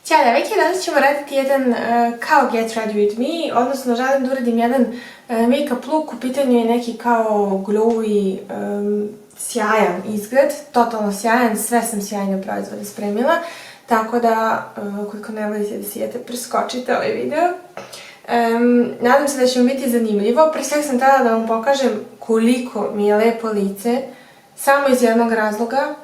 Ćao devojke, danas ćemo raditi jedan kao get ready with me, odnosno želim da uradim jedan make-up look, u pitanju je neki kao glowy, sjajan izgled, totalno sjajan, sve sam sjajne proizvode spremila, tako da, koliko ne volite da sijete, preskočite ovaj video. Nadam se da će vam biti zanimljivo, pre svega sam htjela da vam pokažem koliko mi je lepo lice, samo iz jednog razloga,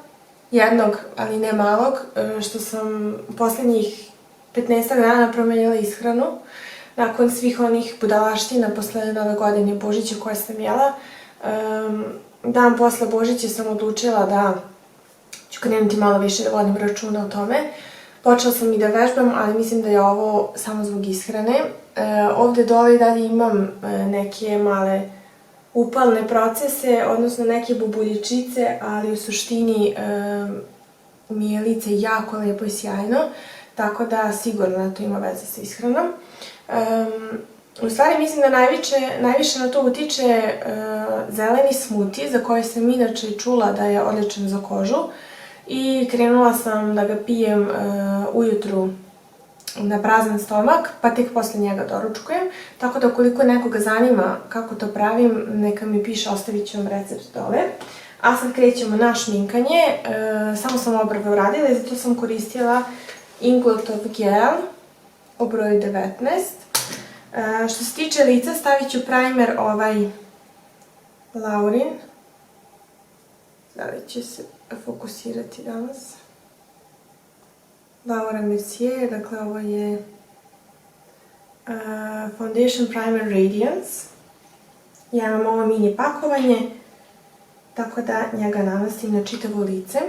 jednog, ali ne malog, što sam posljednjih 15 dana promenila ishranu. Nakon svih onih budalaština posle Nove godine i Božića koje sam jela, dan posle Božića sam odlučila da ću krenuti malo više da vodim računa o tome. Počela sam i da vežbam, ali mislim da je ovo samo zbog ishrane. Ovde dole i dalje imam neke male upalne procese, odnosno neke bubuljičice, ali u suštini mi je lice jako lepo i sjajno, tako da sigurno to ima veze sa ishranom. U stvari mislim da najviše na to utiče zeleni smoothie, za koji sam inače čula da je odličan za kožu, i krenula sam da ga pijem ujutru na prazan stomak, pa tek posle njega doručkujem, tako da ukoliko nekoga zanima kako to pravim, neka mi piše, ostavit ću vam recept dole. A sad krećemo na šminkanje, samo sam obrve uradila i zato sam koristila Inglotov gel u broju 19. Što se tiče lica, stavit ću primer ovaj Laurin, da li će se fokusirati danas. Laura Mercier, dakle ovo je Foundation Primer Radiance. Ja imam ovo mini pakovanje, tako da njega nanosim na čitavo lice.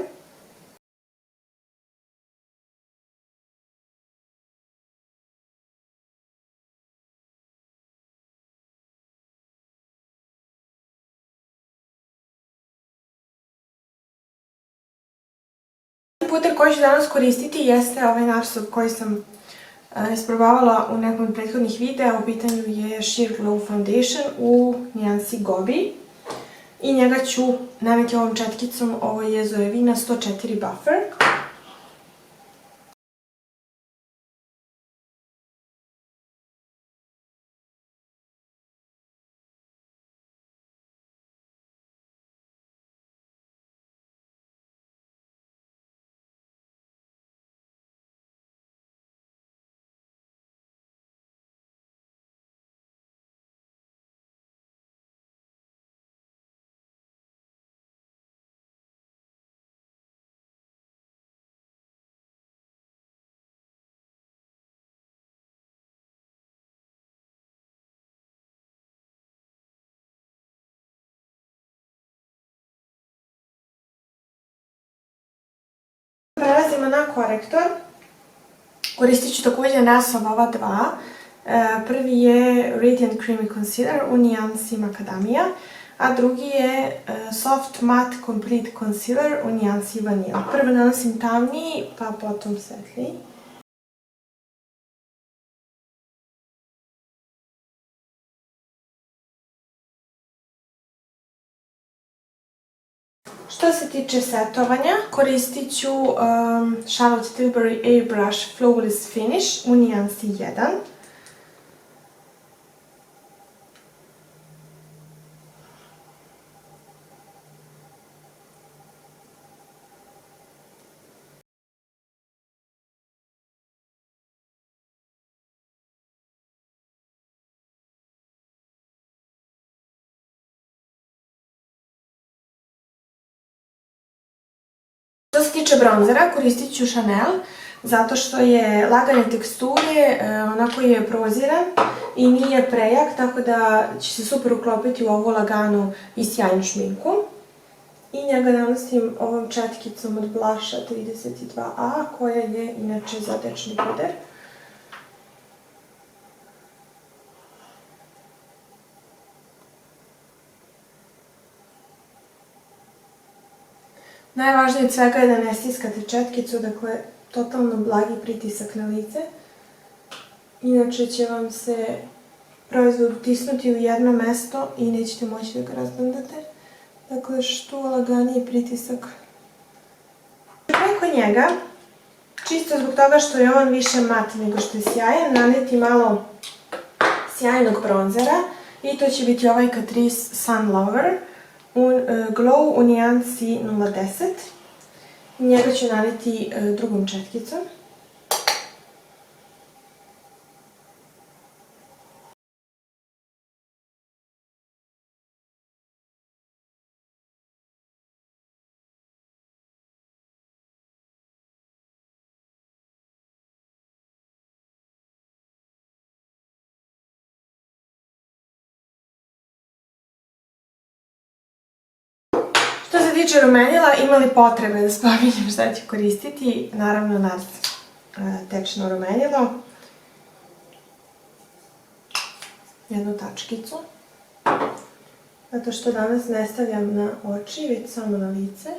Puter koji ću danas koristiti jeste ovaj Narsov koji sam isprobavala u nekom od prethodnih videa. U pitanju je Sheer Glow Foundation u nijansi Gobi. I njega ću nameti ovom četkicom, ovo je Zoevina 104 Buffer. Prelazimo na korektor. Koristit ću također Narsov ova dva. Prvi je Radiant Creamy Concealer u nijansi Macadamia, a drugi je Soft Matte Complete Concealer u nijansi Vanilla. Prvo nanosim tamniji, pa potom svetliji. Što se tiče setovanja, koristit ću Charlotte Tilbury Airbrush Flawless Finish u nijansi 1. Što se tiče bronzera, koristit ću Chanel, zato što je lagane teksture, onako je proziran i nije prejak, tako da će se super uklopiti u ovu laganu i sjajnu šminku. I njega nanosim ovom četkicom od blusha 32A, koja je inače za dečni puder. Najvažnije od svega je da ne stiskate četkicu, dakle totalno blagi pritisak na lice. Inače će vam se proizvod utisnuti u jedno mesto i nećete moći da ga razbandate. Dakle, što laganiji pritisak. Preko njega Čisto zbog toga što je on više mat nego što je sjajan, naneti malo sjajnog bronzera i to će biti ovaj Catrice Sun Lover Glow u nijansi 010. Njega ću naneti drugom četkicom. Što se tiče rumenila, imali potrebe da spominjem šta ću koristiti. Naravno, NARS tečno rumenilo. Jednu tačkicu. Zato što danas ne stavljam na oči, već samo na lice.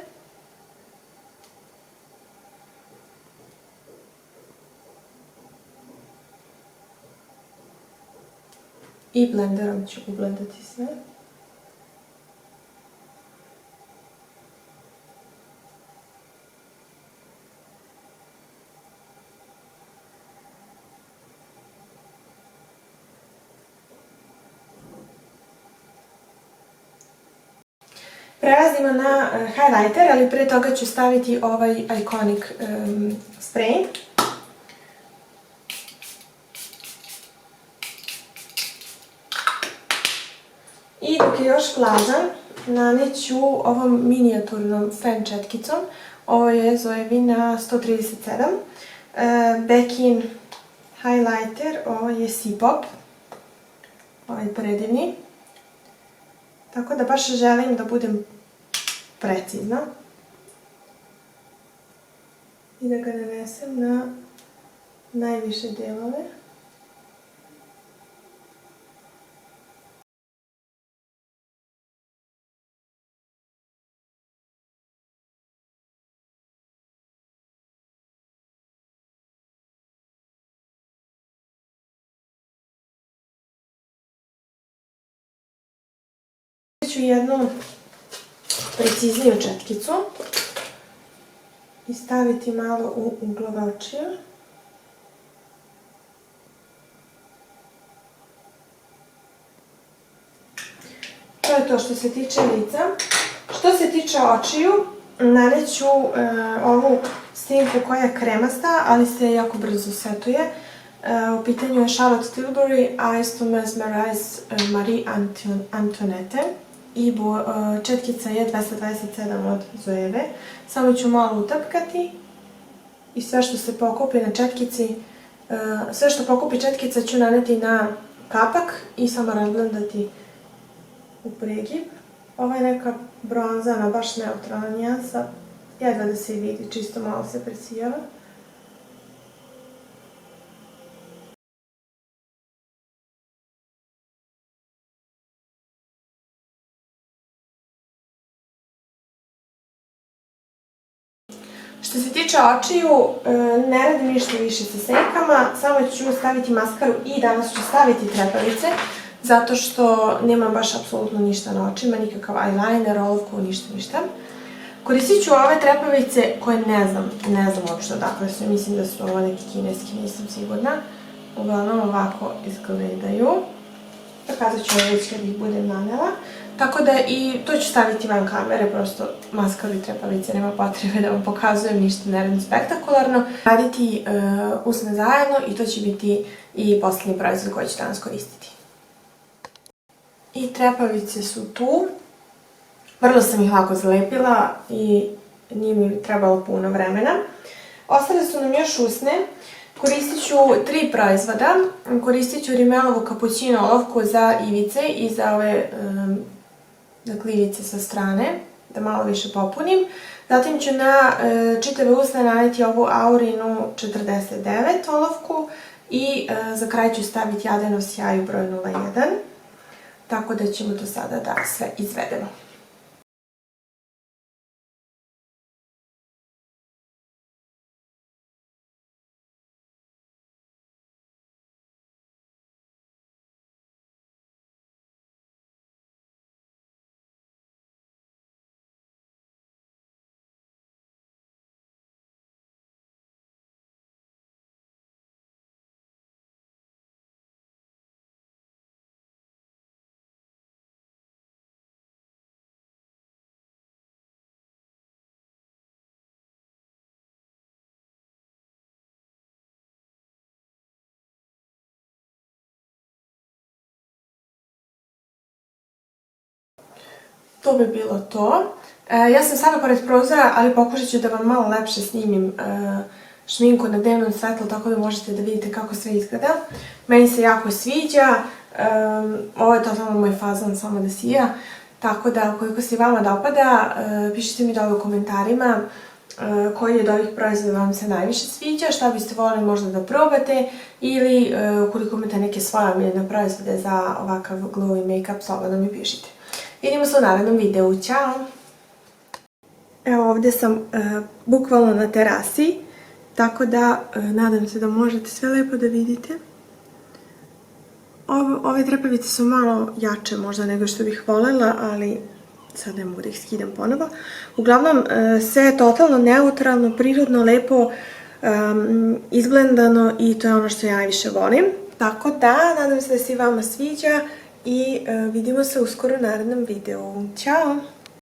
I blenderom ću ublendati sve. Prelazimo na highlighter, ali pre toga ću staviti ovaj Iconic spray. I dok je još vlažan, naneću ovom minijaturnom fan četkicom. Ovo je Zoevina 137. Bekin highlighter, ovo je C-Pop. Ovaj predivni. Tako da baš želim da budem precizna. I da ga nanesem na najviše delove. Ću jednu precizniju četkicu i staviti malo u uglove očiju. To je to što se tiče lica. Što se tiče očiju, naneću ovu stinku koja je kremasta, ali se jako brzo setuje. U pitanju je Charlotte Tilbury Eyes to Mesmerize Marie Antoinette i četkica je 227 od Zoeve. Samo ću malo utapkati i sve što se pokupi na četkici, sve što pokupi četkica ću naneti na kapak i samo razblendati u pregib. Ova je neka bronzana, baš neutralna nijansa, jedva da se vidi, čisto malo se presijava. Što se tiče očiju, ne radim ništa više sa senkama, samo ću staviti maskaru i danas ću staviti trepavice, zato što nemam baš apsolutno ništa na očima, nikakav eyeliner, olovku, ništa. Koristit ću ove trepavice koje ne znam uopšte odakle su, mislim da su ovo neki kineski, nisam sigurna. Uglavnom ovako izgledaju. Pokazat ću ovo već kad ih budem nanela. Tako da i to ću staviti van kamere, prosto maskaru i trepavice, nema potrebe da vam pokazujem, ništa ne radim spektakularno. Raditi usne zajedno i to će biti i poslednji proizvod koji ću danas koristiti. I trepavice su tu. Vrlo sam ih lako zalepila i nije mi trebalo puno vremena. Ostale su nam još usne. Koristit ću 3 proizvoda. Koristit ću Rimmelovu Cappuccino olovku za ivice i za ove ivice sa strane, da malo više popunim. Zatim ću na čitave usne naneti ovu Aurinu 49 olovku i za kraj ću staviti Jadenov sjaj broj 01. Tako da ćemo to sada da sve izvedemo. to bi bilo to. Ja sam sada pored prozora, ali pokušat ću da vam malo lepše snimim šminku na dnevnom svetlu, tako da možete da vidite kako sve izgleda. Meni se jako sviđa, ovo je totalno moj fazon, samo da sija. Tako da, ukoliko se vama dopada, pišite mi dole u komentarima koji od ovih proizvoda vam se najviše sviđa, šta biste voljeli možda da probate ili ukoliko imate neke svoje omiljene proizvode za ovakav glowy make-up, slobodno mi pišite. Vidimo se u narednom videu, ćao! Evo ovdje sam bukvalno na terasi, tako da nadam se da možete sve lepo da vidite. Ove trepavice su malo jače možda nego što bih voljela, ali sad ne mogu da ih skidam ponovo. Uglavnom, sve je totalno neutralno, prirodno, lepo izblendano i to je ono što ja najviše volim. Tako da, nadam se da se i vama sviđa i vidimo se uskoro u narednom videu. Ćao!